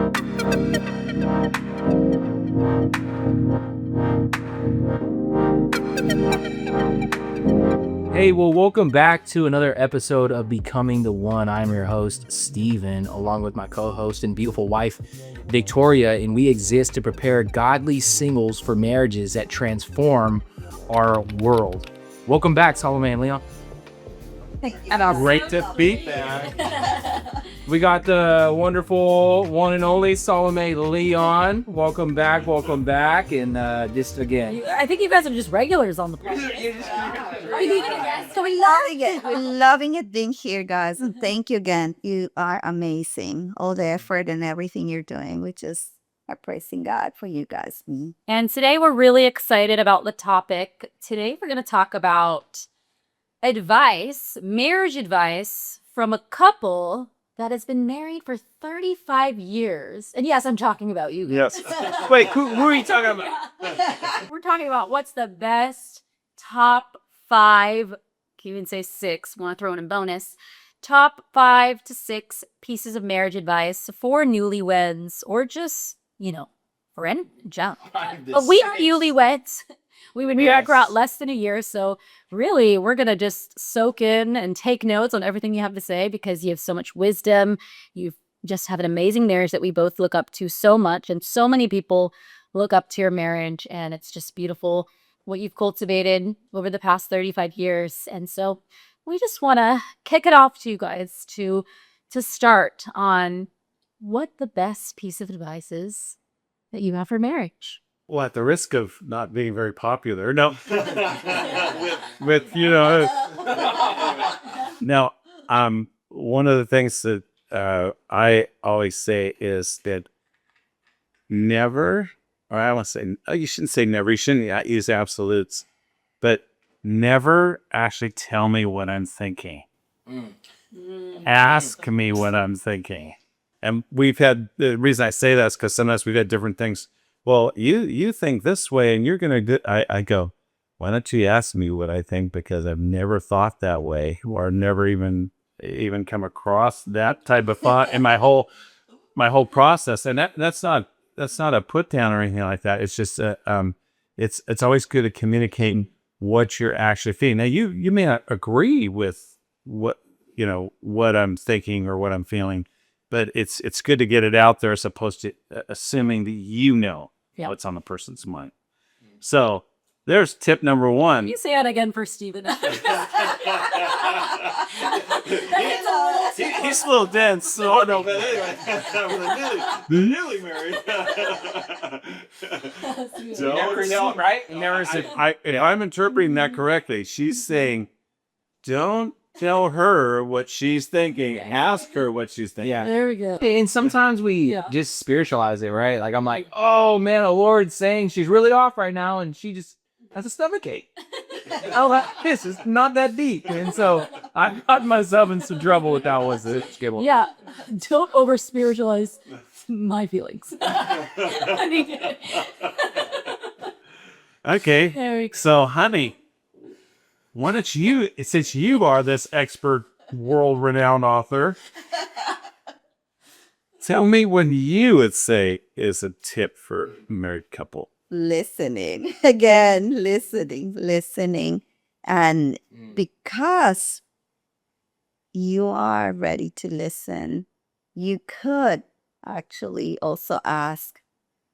Hey, well, welcome back to another episode of Becoming the One. I'm your host, Steven, along with my co-host and beautiful wife, Victoria, and we exist to prepare godly singles for marriages that transform our world. Welcome back, Salome and Leon. Great to be there. We got the wonderful one and only Salome Leon. Welcome back. And just again. I think you guys are just regulars on the podcast. So we're loving it. We're loving it being here, guys. And thank you again. You are amazing. All the effort and everything you're doing. We just are praising God for you guys. And today we're really excited about the topic. Today we're going to talk about marriage advice from a couple that has been married for 35 years. And yes, I'm talking about you guys. Yes. Wait, who are you talking about? We're talking about what's the best top 5, can even say 6, want to throw in a bonus, top 5 to 6 pieces of marriage advice for newlyweds or just, for any general. But we are newlyweds. We've been married for less than a year, so really, we're going to just soak in and take notes on everything you have to say because you have so much wisdom. You just have an amazing marriage that we both look up to so much, and so many people look up to your marriage, and it's just beautiful what you've cultivated over the past 35 years. And so we just want to kick it off to you guys to start on what the best piece of advice is that you have for marriage. Well, at the risk of not being very popular, no. Now, one of the things that I always say is that never, or I want to say, you shouldn't say never, you shouldn't use absolutes, but never actually tell me what I'm thinking. Ask me what I'm thinking. And the reason I say that is because sometimes we've had different things. Well, you think this way, and you're going to I go, why don't you ask me what I think? Because I've never thought that way, or never even come across that type of thought in my whole process. And that's not a put down or anything like that. It's just it's always good to communicate what you're actually feeling. Now you may not agree with what I'm thinking or what I'm feeling, but it's good to get it out there as opposed to assuming that what's on the person's mind. So there's tip number 1. Can you say that again for Steven? He's a little dense. So no, but anyway, we're newly married. Never know, right? If I'm interpreting that correctly, she's saying, don't tell her what she's thinking. Ask her what she's thinking. Yeah. There we go. And sometimes we just spiritualize it, right? Like I'm like, oh man, the Lord's saying she's really off right now, and she just has a stomachache. This is not that deep, and so I got myself in some trouble with that. Was it? Yeah, don't over spiritualize my feelings. Okay, so honey, why don't you, since you are this expert, world-renowned author, tell me what you would say is a tip for a married couple. Listening. Again, listening. And because you are ready to listen, you could actually also ask,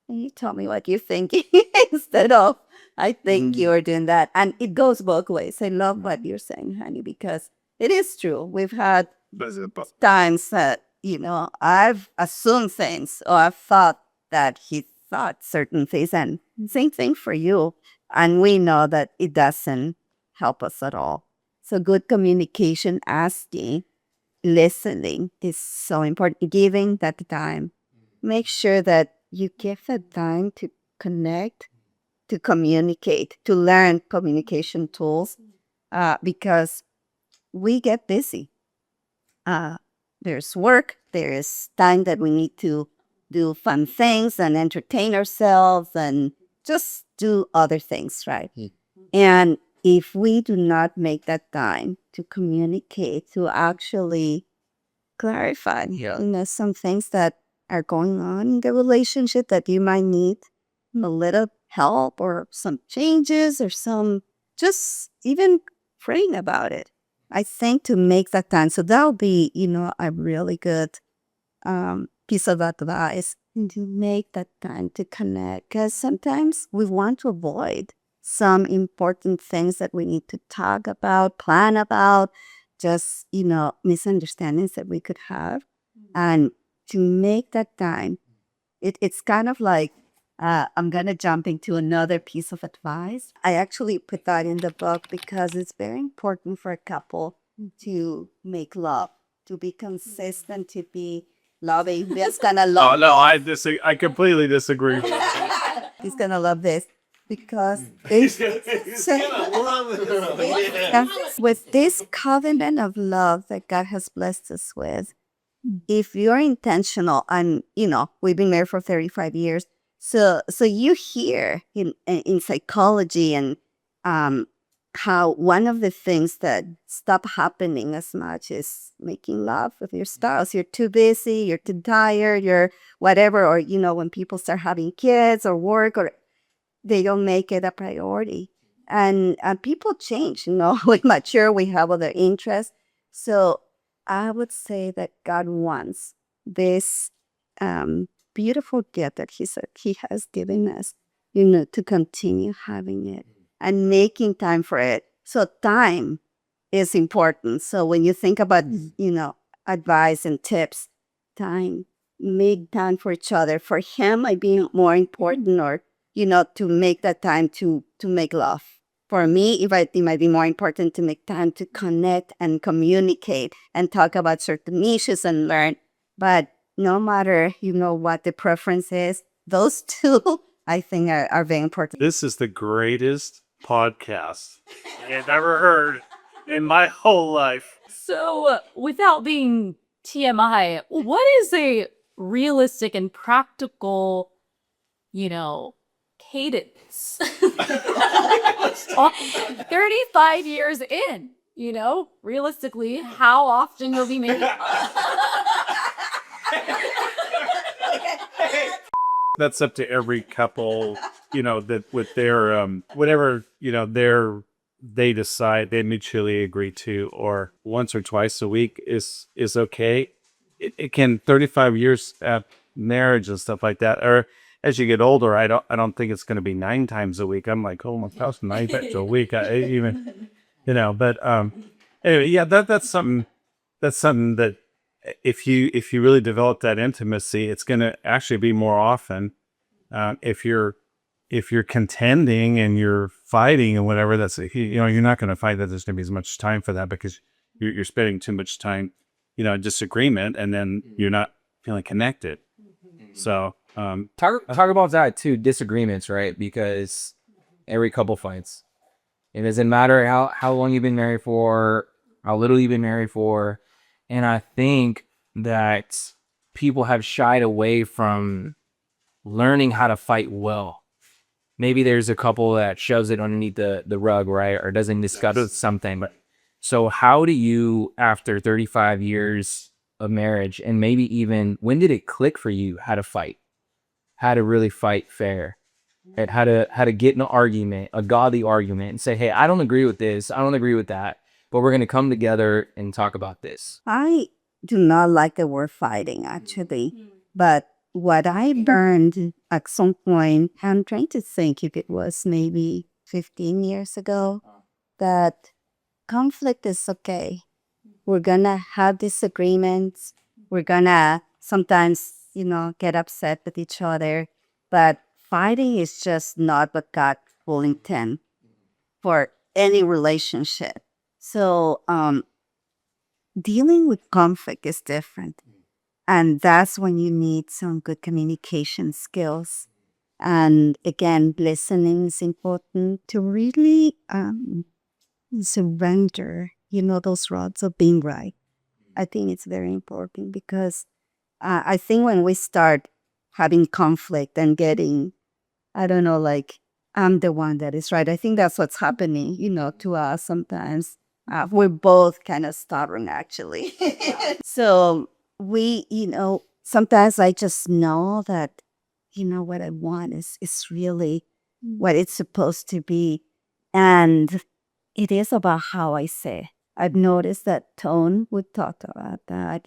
can you tell me what you're thinking? Instead of, I think you're doing that. And it goes both ways. I love what you're saying, honey, because it is true. We've had times that, I've assumed things, or I've thought that he thought certain things, and same thing for you. And we know that it doesn't help us at all. So good communication, asking, listening is so important. Giving that time. Make sure that you give that time to connect, to communicate, to learn communication tools, because we get busy. There's work, there is time that we need to do fun things and entertain ourselves and just do other things, right? And if we do not make that time to communicate, to actually clarify, some things that are going on in the relationship that you might need a little help or some changes or some just even praying about it. I think to make that time. So that'll be, a really good piece of advice to make that time to connect. Because sometimes we want to avoid some important things that we need to talk about, plan about, just, misunderstandings that we could have. And to make that time, it's kind of like, I'm going to jump into another piece of advice. I actually put that in the book because it's very important for a couple to make love, to be consistent, to be loving. This gonna love. Oh no, I completely disagree. He's gonna love this because with this covenant of love that God has blessed us with, if you're intentional, and we've been married for 35 years, so you hear in psychology and how one of the things that stop happening as much is making love with your spouse. You're too busy, you're too tired, you're whatever, or when people start having kids or work, or they don't make it a priority. And people change, we mature, we have other interests. So I would say that God wants this beautiful gift that He has given us, to continue having it and making time for it. So time is important. So when you think about, advice and tips, time, make time for each other. For him, might be more important, or, to make that time to make love. For me, it might be more important to make time to connect and communicate and talk about certain issues and learn. But no matter, what the preference is, those two, I think, are very important. This is the greatest podcast I've ever heard in my whole life. So, without being TMI, what is a realistic and practical, cadence? 35 years in, realistically, how often will be made? That's up to every couple, that with their whatever, they decide, they mutually agree to, or once or twice a week is okay. It can 35 years at marriage and stuff like that, or as you get older, I don't think it's going to be 9 times a week. I'm like, oh my gosh, 9 times a week. I even, but anyway, yeah, that's something that if you really develop that intimacy, it's going to actually be more often. If you're contending and you're fighting and whatever, that's you're not going to fight that there's going to be as much time for that, because you're spending too much time, in disagreement, and then you're not feeling connected. So Talk about that too, disagreements, right? Because every couple fights. It doesn't matter how long you've been married for, how little you've been married for. And I think that people have shied away from learning how to fight well. Maybe there's a couple that shoves it underneath the rug, right? Or doesn't discuss something. But so how do you, after 35 years of marriage, and maybe even when did it click for you how to fight? How to really fight fair? And how to get in an argument, a godly argument, and say, hey, I don't agree with this, I don't agree with that, but we're going to come together and talk about this. I do not like the word fighting, actually. But what I learned at some point, I'm trying to think if it was maybe 15 years ago, that conflict is okay. We're going to have disagreements. We're going to sometimes, get upset with each other. But fighting is just not what God will intend for any relationship. So dealing with conflict is different. And that's when you need some good communication skills. And again, listening is important to really surrender, those rods of being right. I think it's very important because I think when we start having conflict and getting, I don't know, like, I'm the one that is right. I think that's what's happening, to us sometimes. We're both kind of stubborn, actually. So we, sometimes I just know that, what I want is really what it's supposed to be. And it is about how I say. I've noticed that tone, we talked about that.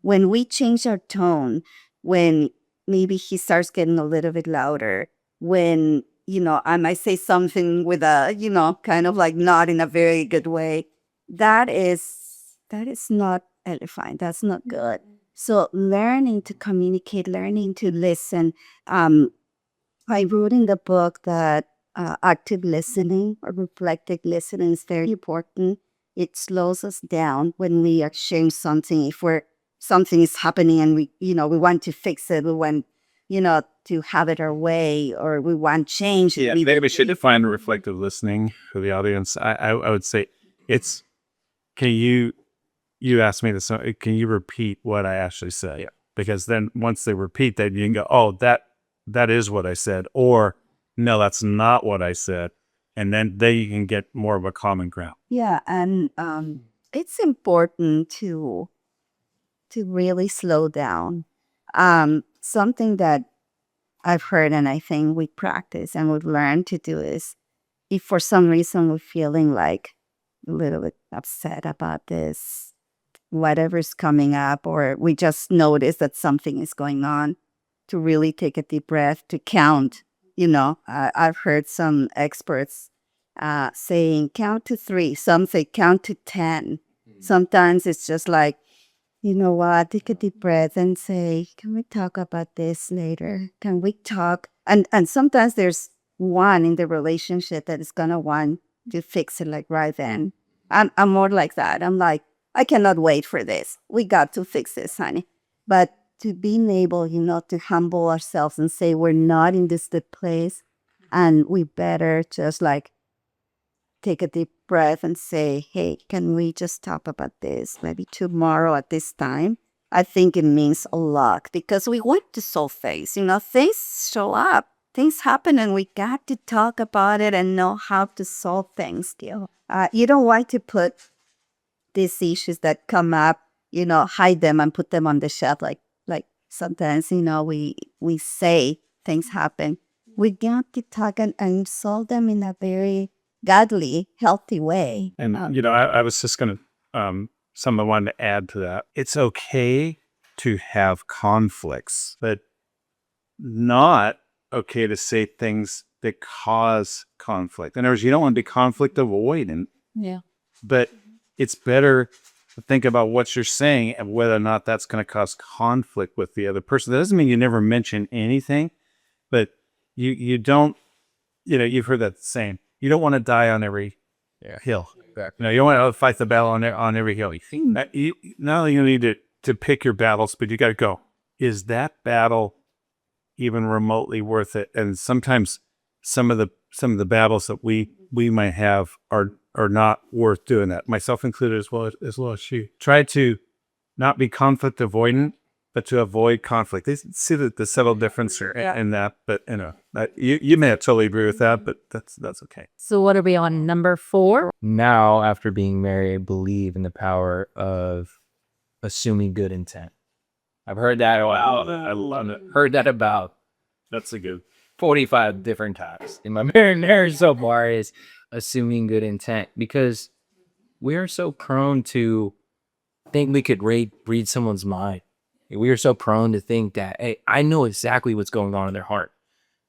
When we change our tone, when maybe he starts getting a little bit louder, when, I might say something with a, kind of like not in a very good way, that is not edifying. That's not good. So learning to communicate, learning to listen. I wrote in the book that active listening or reflective listening is very important. It slows us down when we are sharing something. If something is happening and we want to fix it, we want, to have it our way, or we want change. Yeah, maybe we should define reflective listening for the audience. I would say it's, can you asked me this, can you repeat what I actually said? Yeah. Because then once they repeat that, you can go, oh, that is what I said, or no, that's not what I said. And then you can get more of a common ground. Yeah, and it's important to really slow down. Something that I've heard and I think we practice and we've learned to do is, if for some reason we're feeling like a little bit upset about this, whatever's coming up, or we just notice that something is going on, to really take a deep breath, to count. I've heard some experts saying count to 3. Some say count to 10. Sometimes it's just like, you know what, take a deep breath and say, can we talk about this later? Can we talk? And sometimes there's one in the relationship that is going to want to fix it like right then. I'm more like that. I'm like, I cannot wait for this. We got to fix this, honey. But to being able, to humble ourselves and say we're not in this good place, and we better just like take a deep breath and say, hey, can we just talk about this maybe tomorrow at this time? I think it means a lot, because we want to solve things. Things show up, things happen, and we got to talk about it and know how to solve things still. You don't want to put these issues that come up, hide them and put them on the shelf. Like sometimes, we say things happen. We got to talk and solve them in a very godly, healthy way. And, I was just going to, someone wanted to add to that. It's okay to have conflicts, but not okay to say things that cause conflict. In other words, you don't want to be conflict avoidant. Yeah. But it's better to think about what you're saying and whether or not that's going to cause conflict with the other person. That doesn't mean you never mention anything, but you don't, you've heard that saying, you don't want to die on every hill. Exactly. You don't want to fight the battle on every hill. Not only you need to pick your battles, but you got to go, is that battle even remotely worth it? And sometimes some of the battles that we might have are not worth doing that, myself included, as well as you. Try to not be conflict avoidant, but to avoid conflict. They see the subtle difference in that, but you may not totally agree with that, but that's okay. So what are we on, number 4? Now, after being married, I believe in the power of assuming good intent. I've heard that. Wow, I love it. Heard that about, That's a good 45 different times in my marriage so far, is assuming good intent, because we are so prone to think we could read someone's mind. We are so prone to think that, hey, I know exactly what's going on in their heart.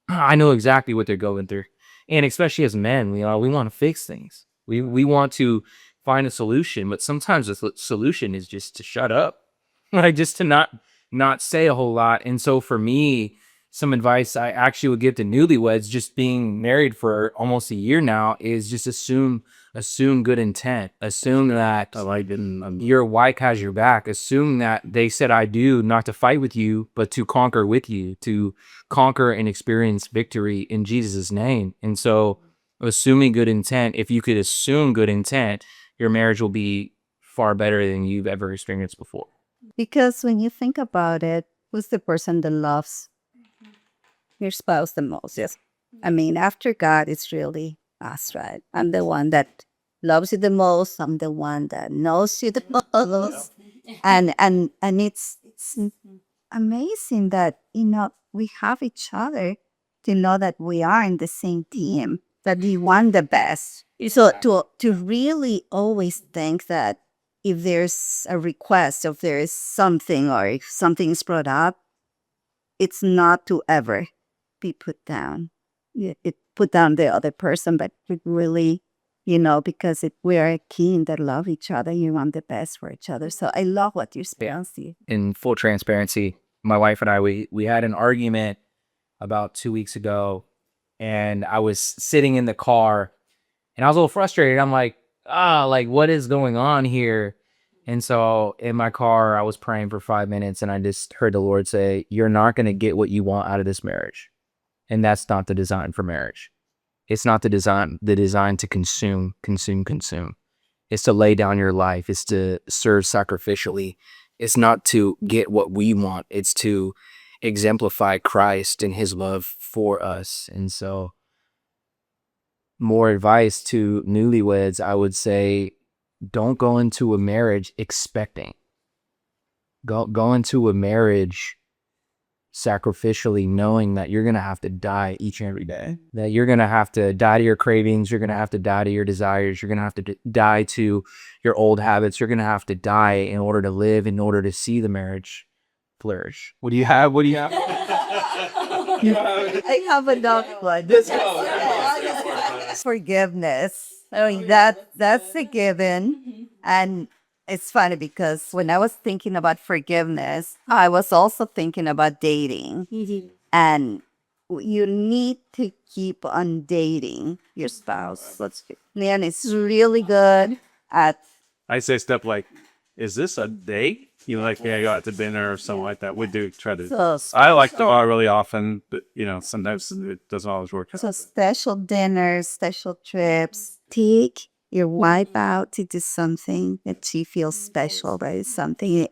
I know exactly what they're going through. And especially as men, we want to fix things. We want to find a solution, but sometimes the solution is just to shut up, like just to not say a whole lot. And so for me, some advice I actually would give to newlyweds, just being married for almost a year now, is just assume good intent. Assume that your wife has your back. Assume that they said I do, not to fight with you, but to conquer with you, to conquer and experience victory in Jesus' name. And so assuming good intent, if you could assume good intent, your marriage will be far better than you've ever experienced before. Because when you think about it, who's the person that loves your spouse the most? Yes. I mean, after God, it's really us, right? I'm the one that loves you the most. I'm the one that knows you the most. And it's amazing that, we have each other to know that we are in the same team, that we want the best. So to really always think that if there's a request, if there is something, or if something is brought up, it's not to ever be put down. It put down the other person, but it really, because we are a team that love each other, you want the best for each other. So I love what you're experiencing. In full transparency, my wife and I, we had an argument about 2 weeks ago, and I was sitting in the car and I was a little frustrated. I'm like, like, what is going on here? And so in my car, I was praying for 5 minutes, and I just heard the Lord say, you're not going to get what you want out of this marriage. And that's not the design for marriage. It's not the design to consume. It's to lay down your life. It's to serve sacrificially. It's not to get what we want. It's to exemplify Christ and his love for us. And so, more advice to newlyweds, I would say, don't go into a marriage expecting. Go into a marriage sacrificially, knowing that you're going to have to die each and every day, that you're going to have to die to your cravings, you're going to have to die to your desires, you're going to have to die to your old habits, you're going to have to die in order to live, in order to see the marriage flourish. What do you have? I have another one. Forgiveness. I mean, that's a given. And it's funny because when I was thinking about forgiveness, I was also thinking about dating. And you need to keep on dating your spouse. Leon is really good at. I say stuff like, is this a date? Like, yeah, go out to dinner or something like that. We do try to. I like to bar really often, but, sometimes it doesn't always work. So special dinners, special trips. Take your wife out to do something that she feels special about, something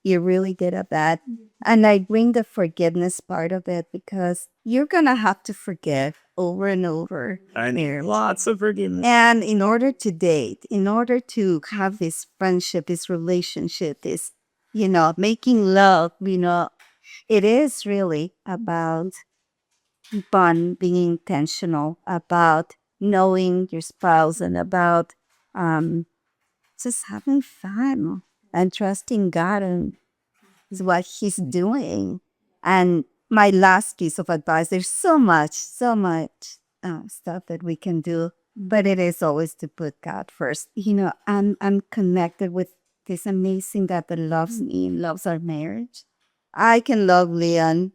you're really good at that. And I bring the forgiveness part of it because you're going to have to forgive over and over. I need lots of forgiveness. And in order to date, in order to have this friendship, this relationship, this, making love, it is really about being intentional, about knowing your spouse, and about just having fun and trusting God and what he's doing. And my last piece of advice, there's so much stuff that we can do, but it is always to put God first. I'm connected with this amazing God that loves me and loves our marriage. I can love Leon,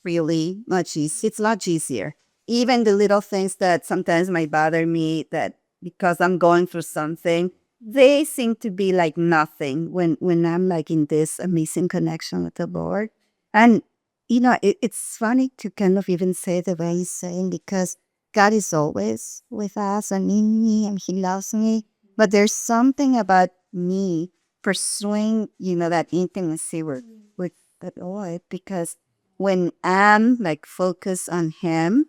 really much easier. It's much easier. Even the little things that sometimes might bother me, that because I'm going through something, they seem to be like nothing when I'm like in this amazing connection with the Lord. And, it's funny to kind of even say the way he's saying, because God is always with us and in me, and he loves me. But there's something about me pursuing, that intimacy with the Lord, because when I'm like focused on him,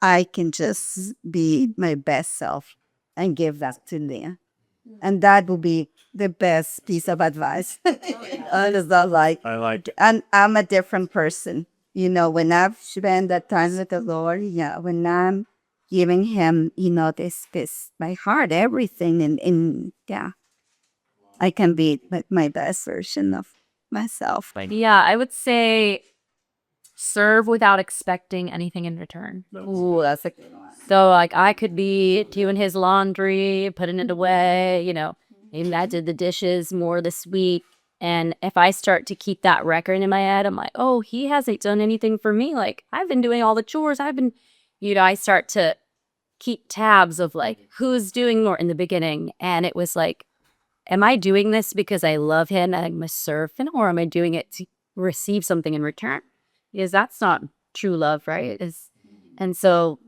I can just be my best self and give that to Leah. And that would be the best piece of advice. I like it. And I'm a different person. When I've spent that time with the Lord, when I'm giving him, this my heart, everything, and I can be my best version of myself. Yeah, I would say serve without expecting anything in return. Ooh, that's a good one. So, like, I could be doing his laundry, putting it away, maybe I did the dishes more this week. And if I start to keep that record in my head, I'm like, oh, he hasn't done anything for me. Like, I've been doing all the chores. I start to keep tabs of like, who's doing more in the beginning. And it was like, am I doing this because I love him and I must serve him, or am I doing it to receive something in return? Because that's not true love, right? And so,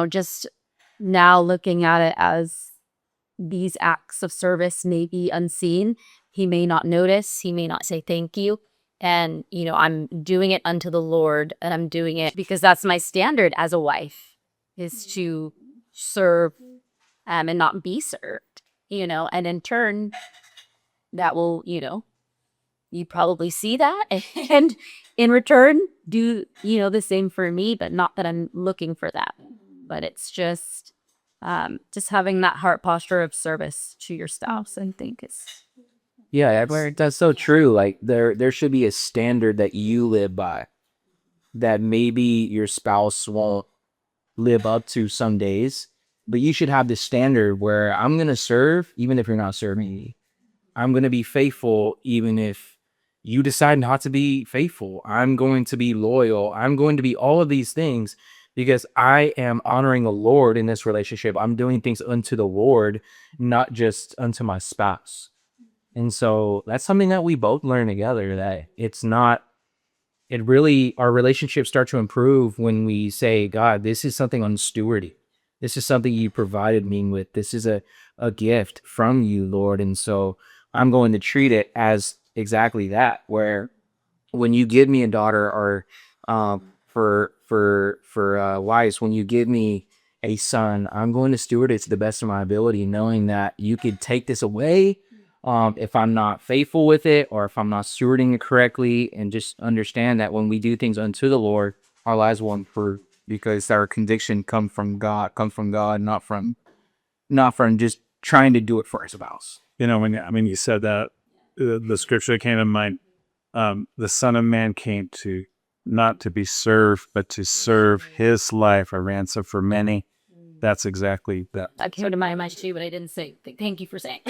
just now looking at it as these acts of service may be unseen. He may not notice. He may not say thank you. And, I'm doing it unto the Lord, and I'm doing it because that's my standard as a wife, is to serve and not be served, and in turn, that will, you probably see that, and in return, do, the same for me, but not that I'm looking for that. But it's just having that heart posture of service to your spouse, I think is Yeah, where that's so true. Like there should be a standard that you live by that maybe your spouse won't live up to some days, but you should have this standard where I'm going to serve even if you're not serving me. I'm going to be faithful even if you decide not to be faithful. I'm going to be loyal. I'm going to be all of these things because I am honoring the Lord in this relationship. I'm doing things unto the Lord, not just unto my spouse. And so that's something that we both learn together, that it's not, it really, our relationships start to improve when we say, God, this is something on stewarding. This is something you provided me with. This is a gift from you, Lord. And so I'm going to treat it as exactly that, where when you give me a daughter, or for wives, when you give me a son, I'm going to steward it to the best of my ability, knowing that you could take this away if I'm not faithful with it, or if I'm not stewarding it correctly, and just understand that when we do things unto the Lord, our lives will improve because our conviction come from God, not from just trying to do it for our spouse. When you said that, the scripture that came to mind, the Son of Man came to not to be served, but to serve his life a ransom for many. That's exactly that. that came to my mind too, but I didn't say. Thank you for saying.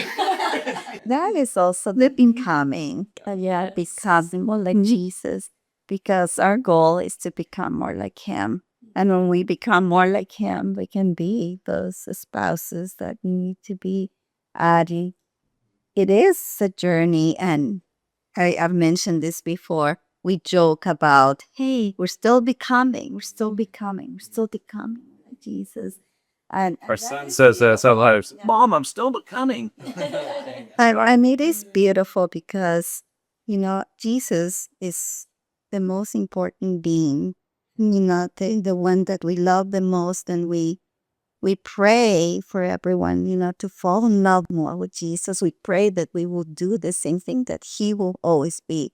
That is also the becoming. Yeah, Becoming more like Jesus, because our goal is to become more like him. And when we become more like him, we can be those spouses that we need to be. Adding. It is a journey, and I've mentioned this before. We joke about, hey, we're still becoming like Jesus. And Our son says that sometimes, Mom, I'm still becoming. and it is beautiful because, Jesus is the most important being, the one that we love the most, and we pray for everyone, to fall in love more with Jesus. We pray that we will do the same thing, that he will always be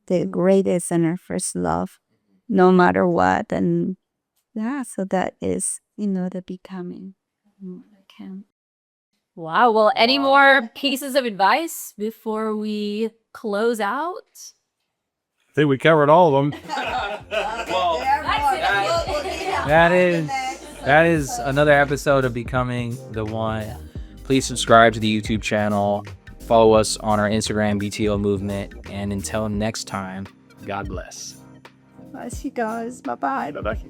the greatest and our first love, no matter what. And yeah, so that is, the becoming like him. Wow. Well, any more pieces of advice before we close out? I think we covered all of them. That is another episode of Becoming the One. Please subscribe to the YouTube channel. Follow us on our Instagram, BTO Movement. And until next time, God bless. Bless you guys. Bye-bye. Bye-bye.